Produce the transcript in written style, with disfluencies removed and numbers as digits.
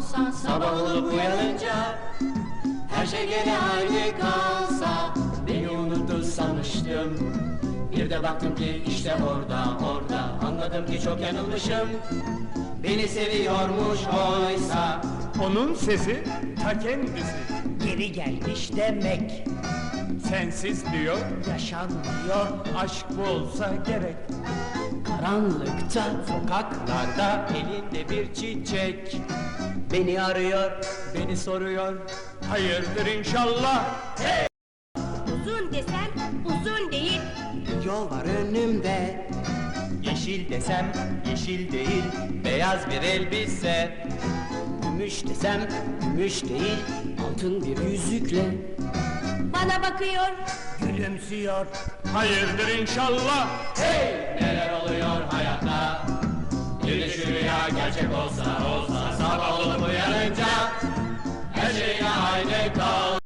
olsa, sabah olup uyanınca her şey gene aynı kalsa, beni unuttu sanmıştım. Bir de baktım ki işte orada, anladım ki çok yanılmışım. Beni seviyormuş oysa. Onun sesi ta kendisi. Geri gelmiş demek. Sensiz diyor, Yaşanmıyor. aşk bu olsa gerek. Karanlıkta, sokaklarda elinde bir çiçek beni arıyor, beni soruyor. Hayırdır inşallah. Uzun desem uzun değil. Yol var önümde. Yeşil desem yeşil değil, beyaz bir elbise. Gümüş desem gümüş değil, altın bir yüzükle Bana bakıyor. Gülümsüyor. Hayırdır inşallah. hey, neler oluyor hayatta? Bir de şu rüya gerçek olsa, sabah olup uyanınca